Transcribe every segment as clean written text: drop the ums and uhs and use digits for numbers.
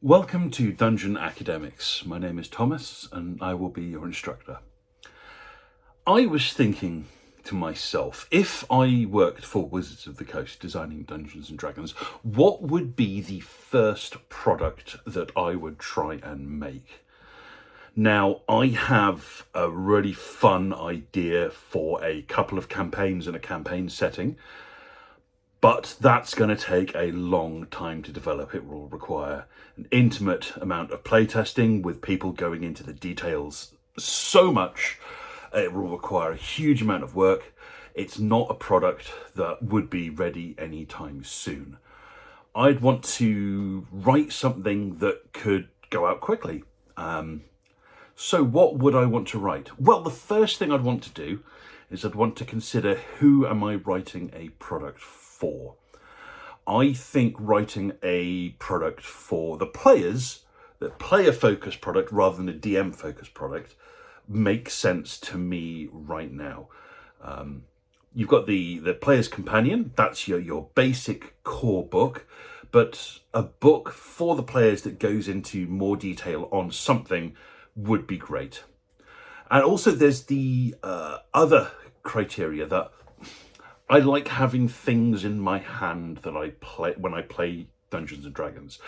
Welcome to Dungeon Academics. My name is Thomas and I will be your instructor. I was thinking to myself, if I worked for Wizards of the Coast designing Dungeons and Dragons, what would be the first product that I would try and make? Now, I have a really fun idea for a couple of campaigns in a campaign setting, but that's going to take a long time to develop. It will require an intimate amount of playtesting with people going into the details so much. It will require a huge amount of work. It's not a product that would be ready anytime soon. I'd want to write something that could go out quickly. So what would I want to write? Well, the first thing I'd want to do is I'd want to consider, who am I writing a product for? I think writing a product for the players, the player-focused product rather than a DM-focused product, makes sense to me right now. You've got the Player's Companion, that's your basic core book, but a book for the players that goes into more detail on something would be great. And also there's the other criteria that I like having things in my hand that I play when I play Dungeons and Dragons.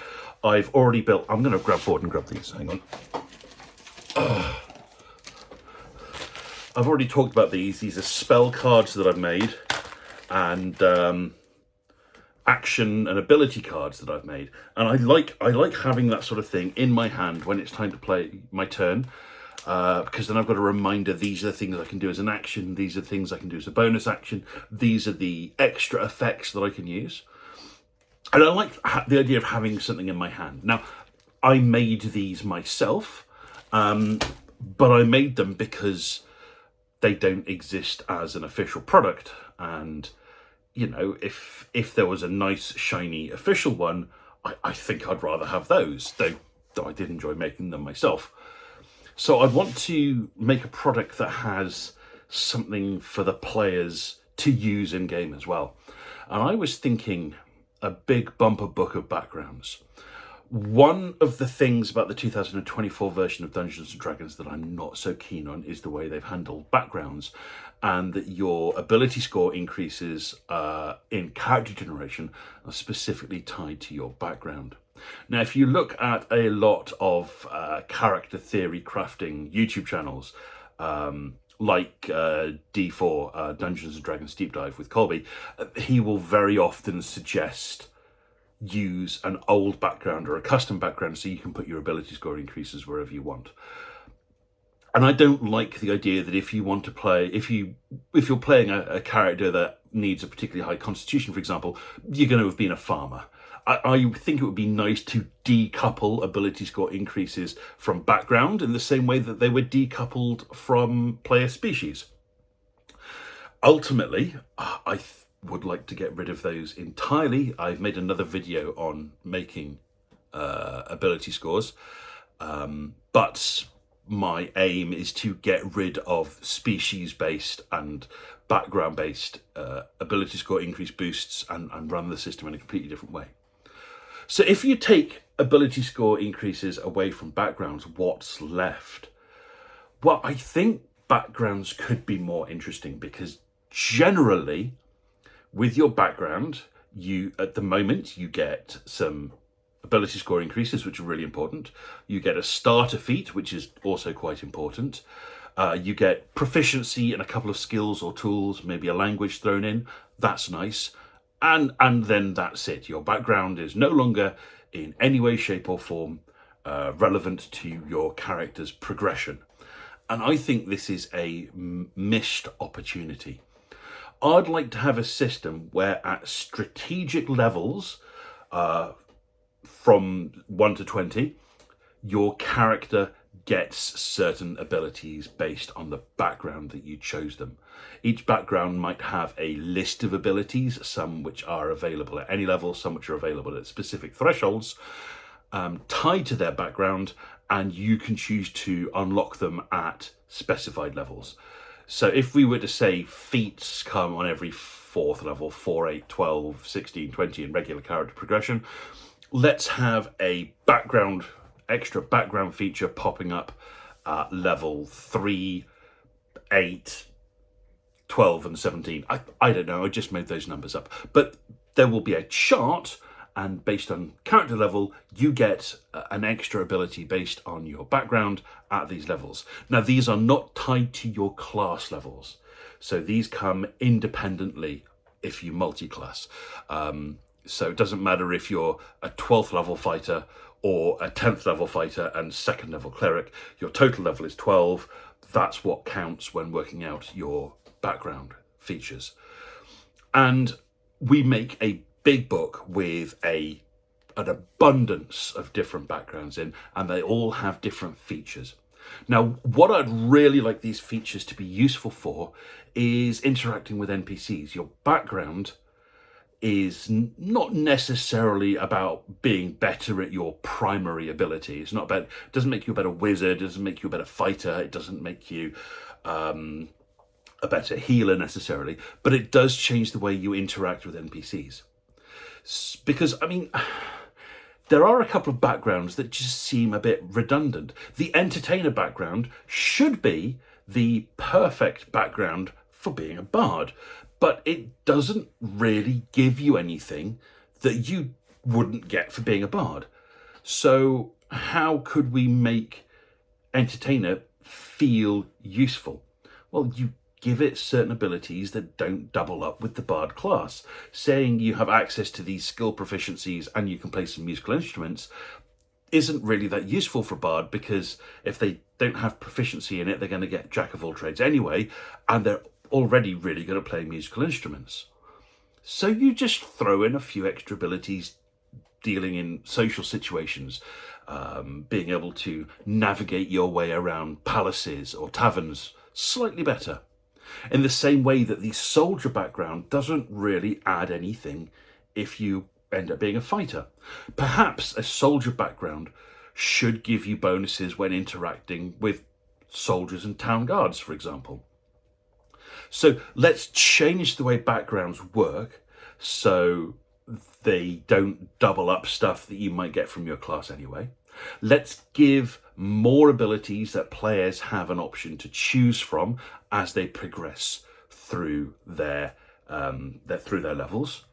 I've already built, I'm going to grab forward and grab these, hang on. I've already talked about these. These are spell cards that I've made, and action and ability cards that I've made. And I like having that sort of thing in my hand when it's time to play my turn. Because then I've got a reminder, these are the things I can do as an action, these are the things I can do as a bonus action, these are the extra effects that I can use. And I like the idea of having something in my hand. Now, I made these myself, but I made them because they don't exist as an official product. And, you know, if there was a nice, shiny official one, I think I'd rather have those, though I did enjoy making them myself. So I'd want to make a product that has something for the players to use in game as well. And I was thinking a big bumper book of backgrounds. One of the things about the 2024 version of Dungeons & Dragons that I'm not so keen on is the way they've handled backgrounds, and that your ability score increases in character generation are specifically tied to your background. Now, if you look at a lot of character theory crafting YouTube channels, like D4, Dungeons & Dragons Deep Dive with Colby, he will very often suggest use an old background or a custom background so you can put your ability score increases wherever you want. And I don't like the idea that if you want to play, if you're playing a character that needs a particularly high constitution, for example, you're going to have been a farmer. I think it would be nice to decouple ability score increases from background in the same way that they were decoupled from player species. Ultimately, I would like to get rid of those entirely. I've made another video on making ability scores, but my aim is to get rid of species-based and background-based ability score increase boosts and run the system in a completely different way. So if you take ability score increases away from backgrounds, what's left? Well, I think backgrounds could be more interesting because generally, with your background, at the moment, you get some ability score increases, which are really important. You get a starter feat, which is also quite important. You get proficiency in a couple of skills or tools, maybe a language thrown in. That's nice. And then that's it. Your background is no longer in any way, shape or form relevant to your character's progression. And I think this is a missed opportunity. I'd like to have a system where at strategic levels, from 1 to 20, your character gets certain abilities based on the background that you chose them. Each background might have a list of abilities, some which are available at any level, some which are available at specific thresholds, tied to their background, and you can choose to unlock them at specified levels. So if we were to say feats come on every 4th level, 4, 8, 12, 16, 20 in regular character progression, let's have a extra background feature popping up at level 3, 8, 12 and 17. I don't know, I just made those numbers up. But there will be a chart, and based on character level, you get an extra ability based on your background at these levels. Now, these are not tied to your class levels. So these come independently if you multi-class. So it doesn't matter if you're a 12th level fighter or a 10th level fighter and 2nd level cleric. Your total level is 12. That's what counts when working out your background features. And we make a big book with an abundance of different backgrounds in, and they all have different features. Now, what I'd really like these features to be useful for is interacting with NPCs. Your background is not necessarily about being better at your primary ability. It's not about, it doesn't make you a better wizard, it doesn't make you a better fighter, it doesn't make you a better healer necessarily, but it does change the way you interact with NPCs. Because, I mean, there are a couple of backgrounds that just seem a bit redundant. The entertainer background should be the perfect background for being a bard, but it doesn't really give you anything that you wouldn't get for being a bard. So how could we make entertainer feel useful? Well, you give it certain abilities that don't double up with the bard class. Saying you have access to these skill proficiencies and you can play some musical instruments isn't really that useful for bard, because if they don't have proficiency in it, they're going to get jack of all trades anyway, and they're already really good at playing musical instruments. So you just throw in a few extra abilities dealing in social situations, being able to navigate your way around palaces or taverns slightly better. In the same way that the soldier background doesn't really add anything if you end up being a fighter. Perhaps a soldier background should give you bonuses when interacting with soldiers and town guards, for example. So let's change the way backgrounds work so they don't double up stuff that you might get from your class anyway. Let's give more abilities that players have an option to choose from as they progress through their levels.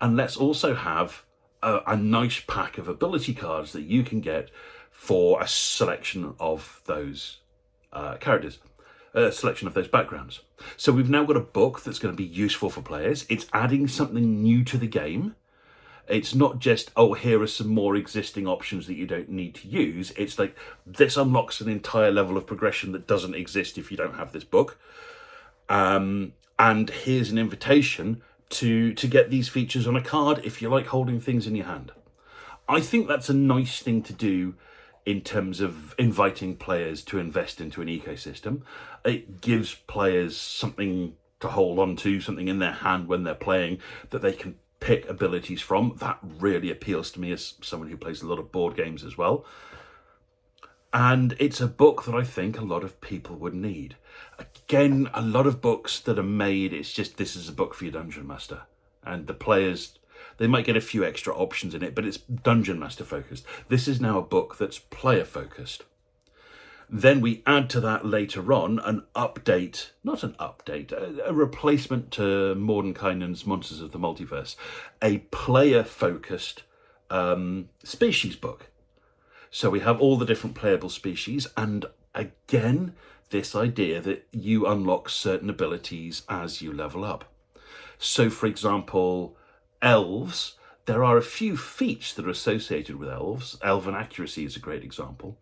And let's also have a nice pack of ability cards that you can get for a selection of those characters. A selection of those backgrounds. So we've now got a book that's going to be useful for players. It's adding something new to the game. It's not just, oh, here are some more existing options that you don't need to use. It's like, this unlocks an entire level of progression that doesn't exist if you don't have this book. And here's an invitation to get these features on a card if you like holding things in your hand. I think that's a nice thing to do in terms of inviting players to invest into an ecosystem. It gives players something to hold on to, something in their hand when they're playing that they can pick abilities from. That really appeals to me as someone who plays a lot of board games as well. And it's a book that I think a lot of people would need. Again, a lot of books that are made, it's just, this is a book for your dungeon master. And the players, they might get a few extra options in it, but it's dungeon master focused. This is now a book that's player focused. Then we add to that later on a replacement to Mordenkainen's Monsters of the Multiverse, a player focused species book. So we have all the different playable species, and again, this idea that you unlock certain abilities as you level up. So for example, elves, there are a few feats that are associated with elves. Elven accuracy is a great example.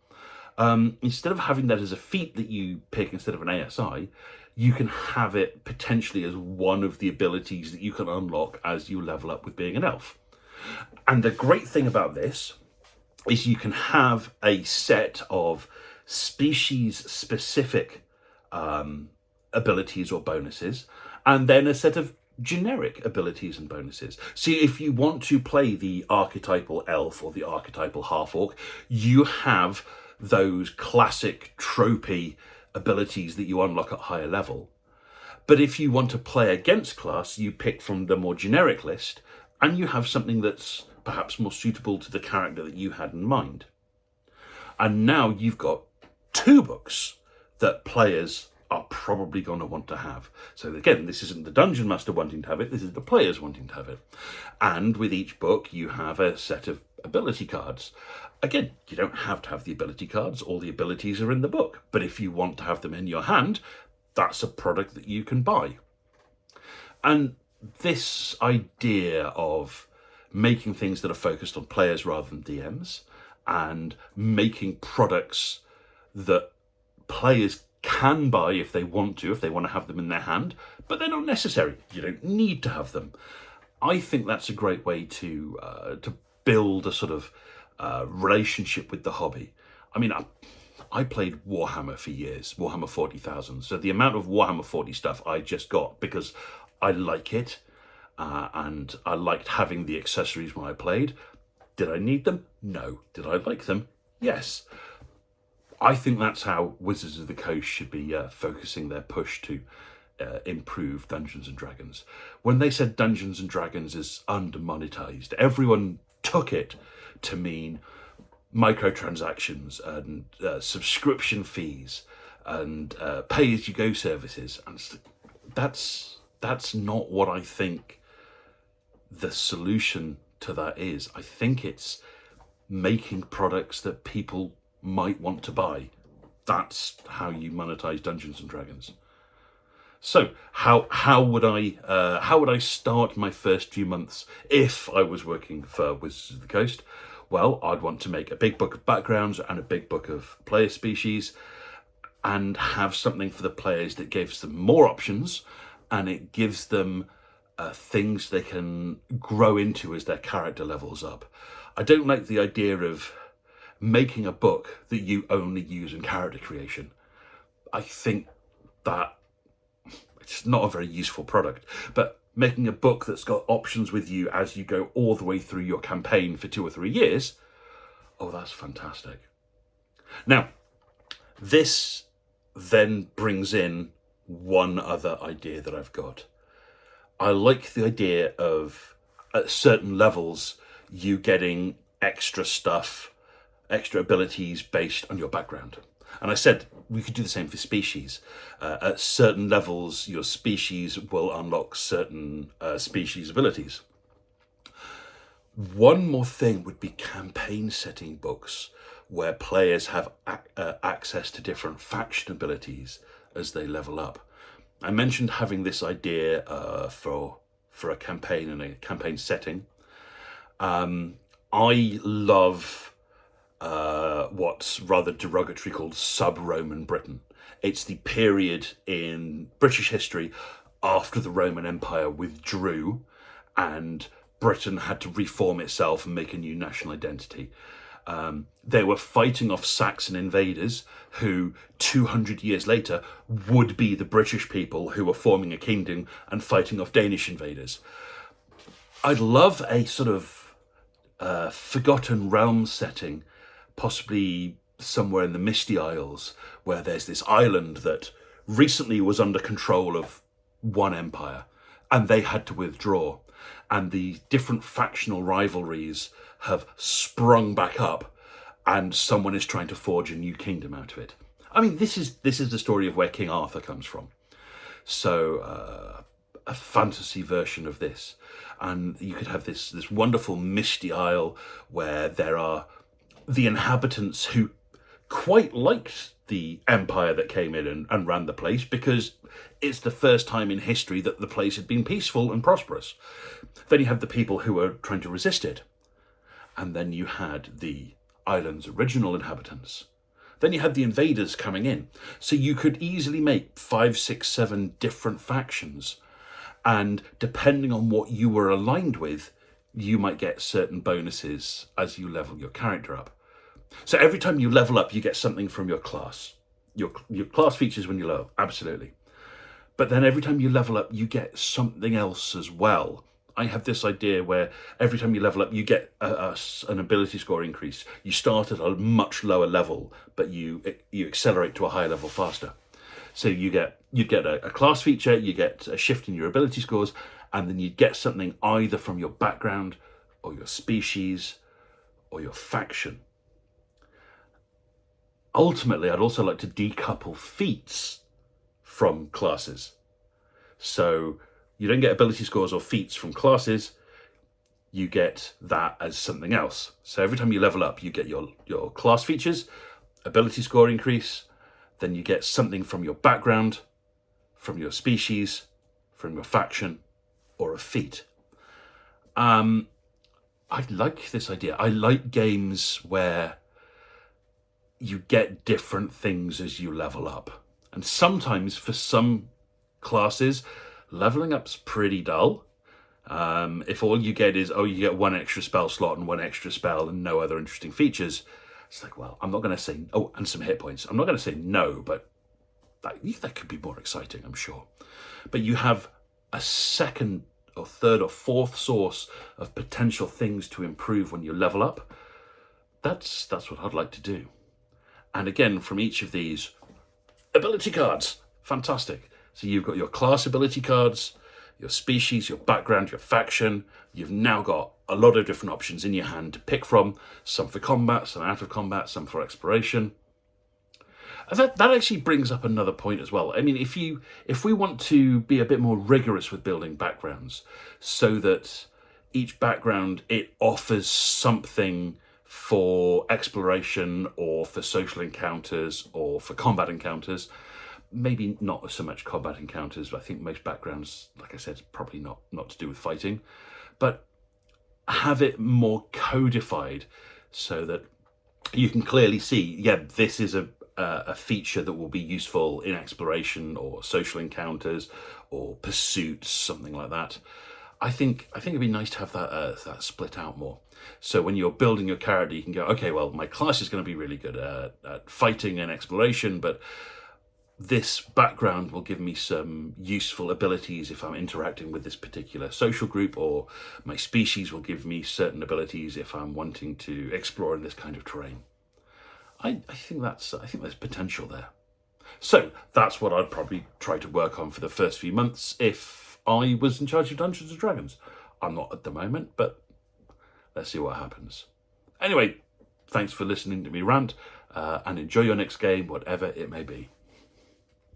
Instead of having that as a feat that you pick instead of an ASI, you can have it potentially as one of the abilities that you can unlock as you level up with being an elf. And the great thing about this is you can have a set of species-specific abilities or bonuses, and then a set of generic abilities and bonuses. See, if you want to play the archetypal elf or the archetypal half-orc, you have those classic tropey abilities that you unlock at higher level. But if you want to play against class, you pick from the more generic list, and you have something that's perhaps more suitable to the character that you had in mind. And now you've got 2 books that players are probably going to want to have. So again, this isn't the Dungeon Master wanting to have it, this is the players wanting to have it. And with each book, you have a set of ability cards. Again, you don't have to have the ability cards, all the abilities are in the book. But if you want to have them in your hand, that's a product that you can buy. And this idea of making things that are focused on players rather than DMs, and making products that players can buy if they want to have them in their hand, but they're not necessary. You don't need to have them. I think that's a great way to build a sort of relationship with the hobby. I mean, I played Warhammer for years, Warhammer 40,000. So the amount of Warhammer 40 stuff I just got because I like it, and I liked having the accessories when I played. Did I need them? No. Did I like them? Yes. I think that's how Wizards of the Coast should be focusing their push to improve Dungeons and Dragons. When they said Dungeons and Dragons is under-monetized, everyone took it to mean microtransactions and subscription fees and pay-as-you-go services. And that's not what I think the solution to that is. I think it's making products that people might want to buy. That's how you monetize Dungeons and Dragons. So how would I start my first few months if I was working for Wizards of the Coast? Well, I'd want to make a big book of backgrounds and a big book of player species, and have something for the players that gives them more options, and it gives them things they can grow into as their character levels up. I don't like the idea of making a book that you only use in character creation. I think that it's not a very useful product, but making a book that's got options with you as you go all the way through your campaign for 2 or 3 years, oh, that's fantastic. Now, this then brings in one other idea that I've got. I like the idea of, at certain levels, you getting extra stuff, extra abilities based on your background. And I said we could do the same for species. At certain levels, your species will unlock certain species abilities. One more thing would be campaign setting books where players have access to different faction abilities as they level up. I mentioned having this idea for a campaign and a campaign setting. I love what's rather derogatory called sub-Roman Britain. It's the period in British history after the Roman Empire withdrew and Britain had to reform itself and make a new national identity. They were fighting off Saxon invaders who 200 years later would be the British people who were forming a kingdom and fighting off Danish invaders. I'd love a sort of Forgotten Realms setting, possibly somewhere in the Misty Isles, where there's this island that recently was under control of one empire and they had to withdraw, and the different factional rivalries have sprung back up and someone is trying to forge a new kingdom out of it. I mean, this is the story of where King Arthur comes from. So a fantasy version of this, and you could have this wonderful Misty Isle where there are the inhabitants who quite liked the empire that came in and ran the place, because it's the first time in history that the place had been peaceful and prosperous. Then you have the people who were trying to resist it. And then you had the island's original inhabitants. Then you had the invaders coming in. So you could easily make 5, 6, 7 different factions. And depending on what you were aligned with, you might get certain bonuses as you level your character up. So every time you level up, you get something from your class. Your class features when you level, absolutely. But then every time you level up, you get something else as well. I have this idea where every time you level up, you get an ability score increase. You start at a much lower level, but you accelerate to a higher level faster. So you get a class feature, you get a shift in your ability scores, and then you get something either from your background or your species or your faction. Ultimately, I'd also like to decouple feats from classes. So you don't get ability scores or feats from classes, you get that as something else. So every time you level up, you get your class features, ability score increase, then you get something from your background, from your species, from your faction, or a feat. I like this idea. I like games where you get different things as you level up. And sometimes for some classes, leveling up's pretty dull. If all you get is, you get one extra spell slot and one extra spell and no other interesting features, it's like, well, I'm not going to say, and some hit points. I'm not going to say no, but that could be more exciting, I'm sure. But you have a second or third or fourth source of potential things to improve when you level up. That's what I'd like to do. And again, from each of these, ability cards, fantastic. So you've got your class ability cards, your species, your background, your faction. You've now got a lot of different options in your hand to pick from, some for combat, some out of combat, some for exploration. And that actually brings up another point as well. I mean, if we want to be a bit more rigorous with building backgrounds so that each background, it offers something for exploration or for social encounters or for combat encounters, maybe not so much combat encounters, but I think most backgrounds, like I said, probably not to do with fighting, but have it more codified so that you can clearly see, this is a feature that will be useful in exploration or social encounters or pursuits, something like that. I think it'd be nice to have that split out more. So when you're building your character, you can go, okay, well, my class is going to be really good at fighting and exploration, but this background will give me some useful abilities if I'm interacting with this particular social group, or my species will give me certain abilities if I'm wanting to explore in this kind of terrain. I think there's potential there. So that's what I'd probably try to work on for the first few months if I was in charge of Dungeons and Dragons. I'm not at the moment, but let's see what happens. Anyway, thanks for listening to me rant, and enjoy your next game, whatever it may be.